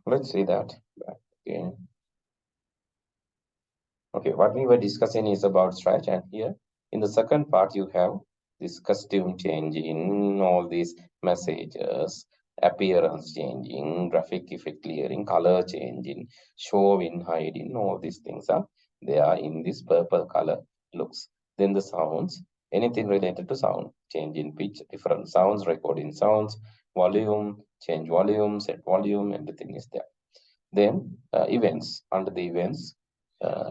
Let's see that back again. Okay, what we were discussing is about stretch, and here in the second part you have this costume changing, all these messages, appearance changing, graphic effect clearing, color changing, showing, hiding, all these things are there in this purple color looks. Then the sounds, anything related to sound, change in pitch, different sounds, recording sounds, volume, change volume, set volume, everything is there. Then events, under the events,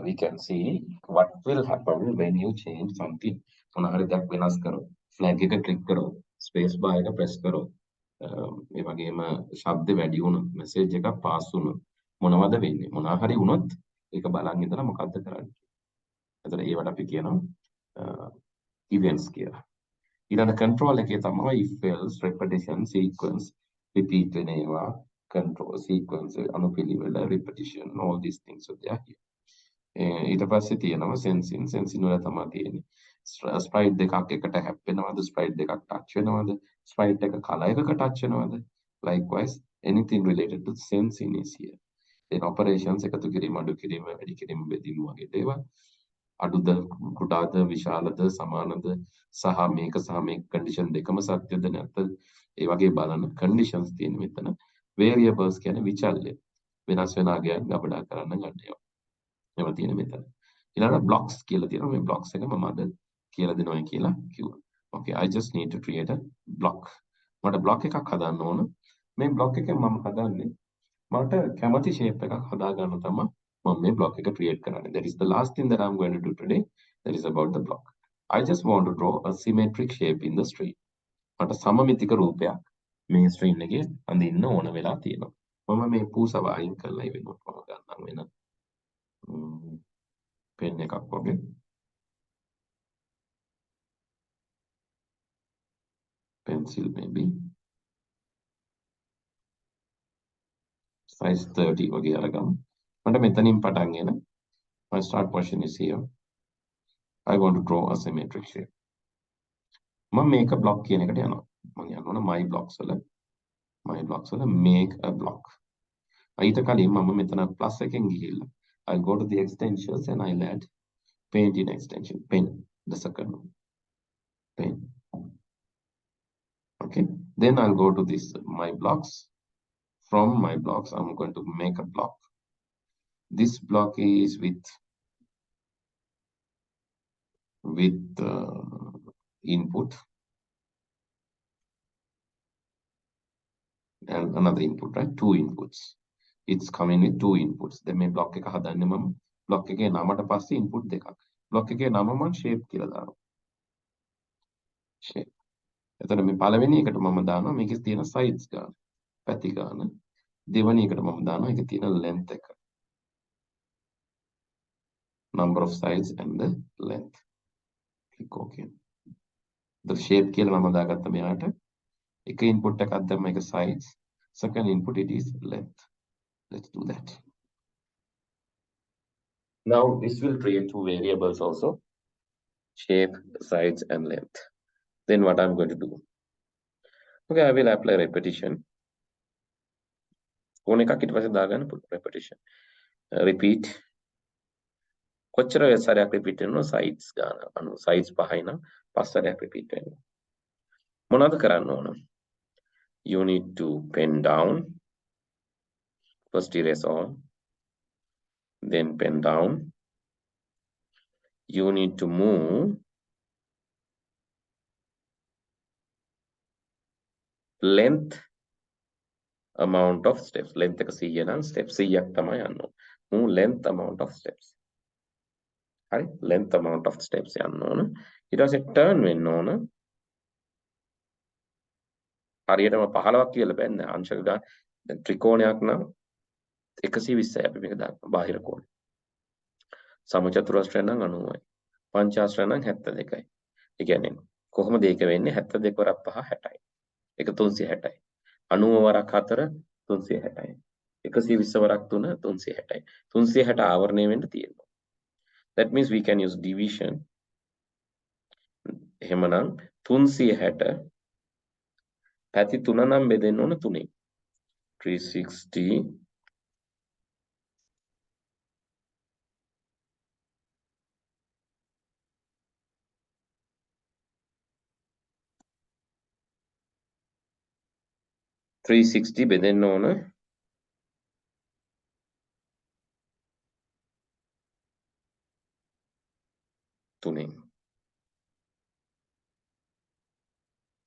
we can see what will happen when you change something. මොනහරි දෙයක් වෙනස් කරොත් flag එක click කරොත් space bar එක press කරොත් ඒ වගේම ශබ්ද වැඩි වුණොත් message එකක් pass වුණොත් මොනවද වෙන්නේ මොනහරි වුණොත් ඒක බලන් ඉඳලා මොකද්ද කරන්නේ. එතකොට ඒවට අපි කියනවා events කියලා. ඊළඟ control එකේ තමයි if else repetition sequence repeat වෙන ඒවා control sequence අනුපිළිවෙල repetition all these things are there here. ඊට පස්සේ තියෙනවා sensing වල තමයි තියෙන්නේ sprite දෙකක් එකට හැප්පෙනවද sprite දෙකක් touch වෙනවද sprite එක color එකක touch වෙනවද likewise anything related to sensing is here. then operations එකතු කිරීම අඩු කිරීම වැඩි කිරීම බෙදීම වගේ දේවල් අඩුද කුඩාද විශාලද සමානද සහ මේක condition දෙකම සත්‍යද නැත්ද ඒ වගේ බලන conditions තියෙන මෙතන variables කියන්නේ විචල්්‍ය වෙනස් වෙන ආගයන් ගබඩා කරන්න ගන්න ඒවා. ඒවා තියෙන මෙතන. ඊළඟ blocks කියලා තියෙනවා. මේ blocks එක මම අද කියලා දෙනවා කියලා කිව්වා. Okay, I just need to create a block. මට block එකක් හදන්න ඕන. මේ block එකෙන් මම හදන්නේ මට කැමති shape එකක් හදා ගන්න තමයි මම මේ block එක create කරන්නේ. That is the last thing that I'm going to do today. That is about the block. I just want to draw a symmetric shape in the stream. මට සමමිතික රූපයක් මේ ස්ට්‍රීම් එකේ අඳින්න ඕන වෙලා තියෙනවා. මම මේ පූසව අයින් කරලා ඉවෙනොත් මම ගන්නම් වෙන පෙන් එකක් වගේ. pencil maybe. size 30 වගේ අරගමු. මට මෙතනින් පටන් ගෙන my start position is here. I want to draw a symmetric shape. මම මේක block කියන එකට යනවා. මම යන්න ඕන my blocks වල make a block. ඊට කලින් මම මෙතන plus එකෙන් ගිහිල්ලා I'll go to the extensions and I'll add paint in extension pen the second one pen. Okay, then I'll go to this my blocks. From my blocks I'm going to make a block. This block is with input and another input, right? Two inputs. It's coming with two inputs. Then මේ block එක හදන්නේ මම block එකේ නමට පස්සේ input දෙකක්. block එකේ නම මම shape කියලා දානවා. shape. එතකොට මේ පළවෙනි එකට මම දානවා මේකේ තියෙන sides ගන්න. පැති ගන්න. දෙවෙනි එකට මම දානවා ඒකේ තියෙන length එක. number of sides and the length. click okay. the shape කියලා මම දාගත්ත මෙයාට එක input එකක් දැම්ම ඒක sides. second input it is length. Let's do that. Now this will create two variables also, shape, size and length. Then what I'm going to do? Okay, I will apply repetition. ඕන එකක් ඊට පස්සේ දාගන්න පුළුවන් repetition. Repeat. කොච්චර සැරයක් repeat වෙනවද sides ගන්න. අනු sides පහයි නම් පස් සැරයක් repeat වෙනවා. මොනවද කරන්න ඕන? You need to pen down. First erase all, then pen down. You need to move length amount of steps. Length එක 100 නම් steps 100ක් තමයි යන්න ඕන. move length amount of steps. හරි length amount of steps යන්න ඕන. ඊට පස්සේ turn වෙන්න ඕන. හරියටම 15ක් කියලා බෑනේ අංශක ගන්න. දැන් ත්‍රිකෝණයක් නම් 120යි අපි මේක දාන්න බාහිර කෝණය. සමචතුරස්‍රය නම් 90යි. පංචාස්‍රය නම් 72යි. ඒ කියන්නේ කොහොමද ඒක වෙන්නේ 72 වරක් 5 60යි. ඒක 360යි. 90 වරක් 4 360යි. 120 වරක් 3 360යි. 360 ආවරණය වෙන්න තියෙනවා. That means we can use division. එහෙමනම් 360 පැති 3 නම් බෙදෙන්න ඕන 3ෙන්. 360 360 බෙදෙන්න ඕන 3ෙන්.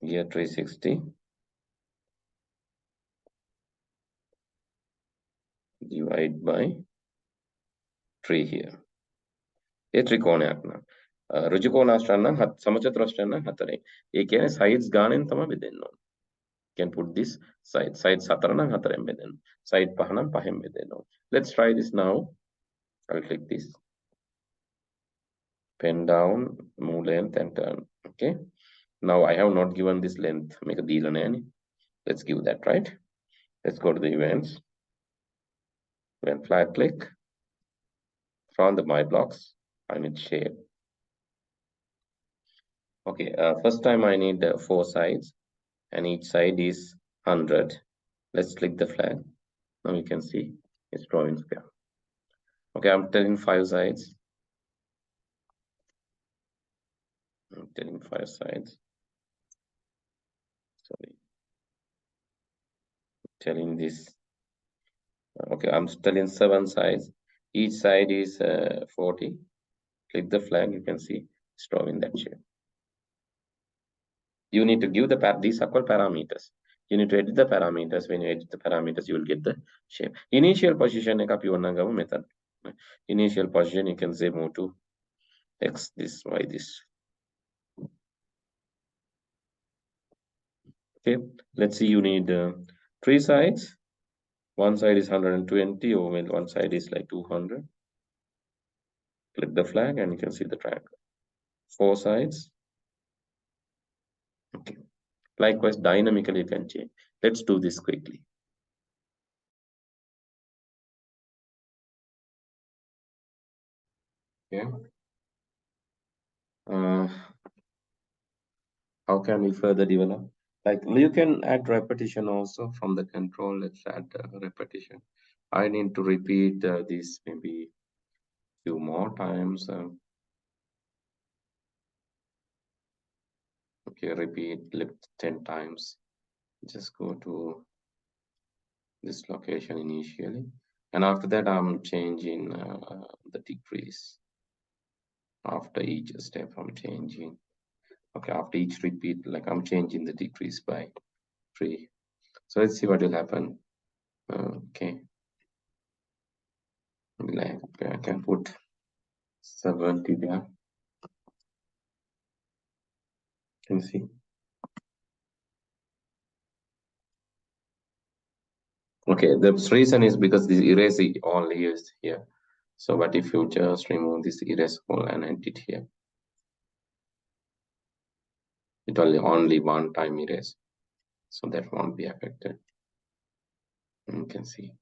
Here 360 divide by 3 here. ඒ ත්‍රිකෝණයක් නම් ඍජු කෝණාශ්‍රයන් නම් සමචතුරාශ්‍රයන් නම් 4ෙන්. ඒ කියන්නේ sides ගානෙන් තමයි බෙදෙන්න ඕන. You can put this side 4 නම් 4ෙන් බෙදෙන්න. side 5 නම් 5ෙන් බෙදෙන්න ඕන. Let's try this now. I'll click this. Pen down, move length and turn. Okay. Now I have not given this length. Make a deal on any. Let's give that, right? Let's go to the events. Then flat click. From the my blocks, I need shape. Okay, first time I need 4 sides and each side is 100. Let's click the flag. Now you can see it's drawing square. Okay, I'm telling 5 sides. I'm telling 5 sides. Sorry. Telling this. Okay, I'm telling 7 sides. Each side is 40. Click the flag, you can see it's drawing that shape. You need to give these are called parameters. You need to edit the parameters. When you edit the parameters, you will get the shape. Initial position method. Initial position, you can say move to X this, Y this. Okay, let's see, you need 3 sides. One side is 120, or one side is like 200. Click the flag and you can see the triangle. 4 sides. Okay. Likewise, dynamically you can change. Let's do this quickly. Okay. How can we further develop? Like you can add repetition also from the control. Let's add repetition. I need to repeat this maybe few more times. Okay, repeat 10 times. Just go to this location initially, and after that I'm changing the decrease. After each step I'm changing. Okay, after each repeat, like I'm changing the decrease by 3. So let's see what will happen. Okay, like I can put 70 there. Can you see? Okay, the reason is because this erase is only used here. So what if you just remove this erase all and edit here? It only one time erase, so that won't be affected. You can see.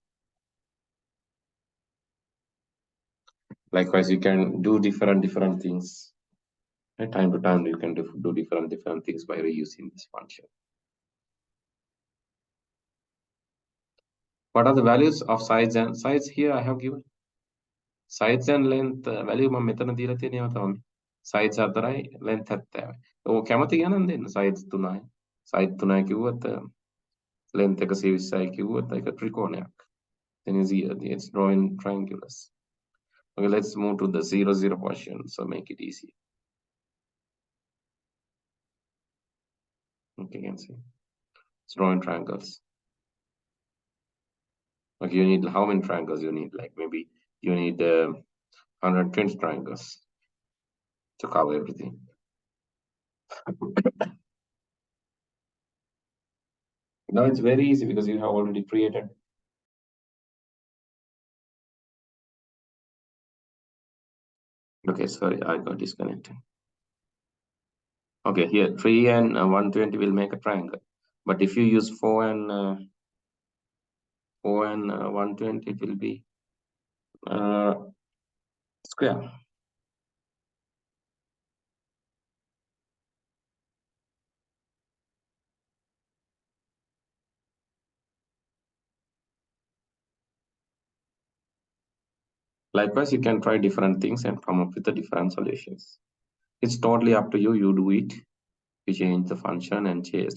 Likewise, you can do different things. At time to time, you can do different things by reusing this function. What are the values of sides and sides? Here I have given sides and length value. මම මෙතන දීලා තියෙනවා තමයි. Sides 4යි length 70යි. ඔය කැමති ගණන් දෙන්න. Sides 3යි. Side 3යි කිව්වොත් length 120යි කිව්වොත් ඒක ත්‍රිකෝණයක්. Then it's drawing triangulars. Okay, let's move to the 0 portion. So make it easy. Okay, you can see it's drawing triangles. Okay, you need how many triangles you need? Like maybe you need 120 triangles to cover everything. Now it's very easy because you have already created. Okay, sorry, I got disconnected. Okay, here 3 and 120 will make a triangle, but if you use 4 and 120, it will be square. Likewise, you can try different things and come up with the different solutions. It's totally up to you. You do it. You change the function and change.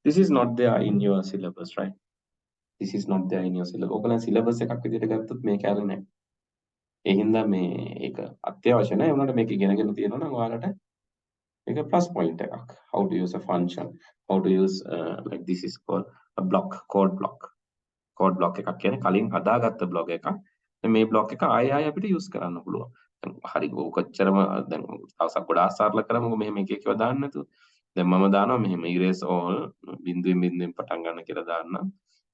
This is not there in your syllabus, right? This is not there in your syllabus. ඔයගොල්ලන් syllabus එකක් විදිහට ගත්තොත් මේක ඇල නැහැ. ඒ හින්දා මේ ඒක අත්‍යවශ්‍ය නැහැ. උනට මේක ඉගෙනගෙන තියෙනවා නම් ඔයාලට මේක plus point එකක්. How to use a function. How to use like this is called a block, code block. Code block එකක් කියන්නේ කලින් හදාගත්ත block එකක්. මේ block එක ආයෙ අපිට use කරන්න පුළුවන්. දැන් හරි කොච්චරම දැන් තවසක් ගොඩාක් සරල කරමුකෝ මෙහෙම එක එකව දාන්න නැතුව. දැන් මම දානවා මෙහෙම erase all බිඳුවෙන් බිඳුවෙන් පටන් ගන්න කියලා දාන්නම්.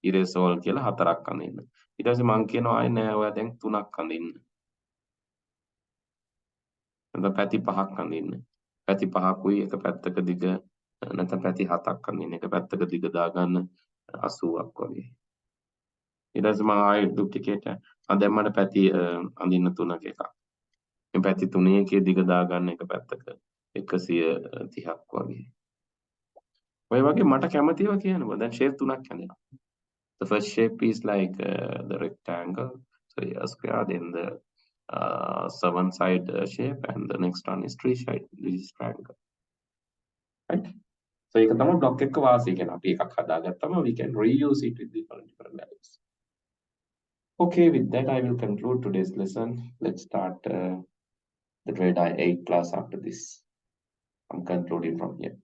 erase all කියලා 4ක් අඳින්න. ඊට පස්සේ මම කියනවා ආයෙ නෑ ඔයා දැන් 3ක් අඳින්න. නැත්නම් පැති 5ක් අඳින්න. පැති 5කුයි එක පැත්තක දිග නැත්නම් පැති 7ක් අඳින්න. එක පැත්තක දිග දාගන්න 80ක් වගේ. ඊට පස්සේ මම ආයෙ duplicate දැන් මට පැති අඳින්න 3ක එකක්. මේ පැති 3 එකේ දිග දාගන්න එක පැත්තක 130ක් වගේ. ඔය වගේ මට කැමති ඒවා කියනවා. දැන් shape 3ක් හදනවා. The first shape is like the rectangle, sorry, a square, then the 7-side shape, and the next one is 3-side. This is triangle, right? So ඒක තමයි block එක වාසිය කියන අපි එකක් හදාගත්තම we can reuse it with different values. Okay, with that I will conclude today's lesson. Let's start the grade I8 class after this. I'm concluding from here.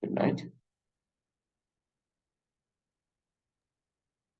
Good night.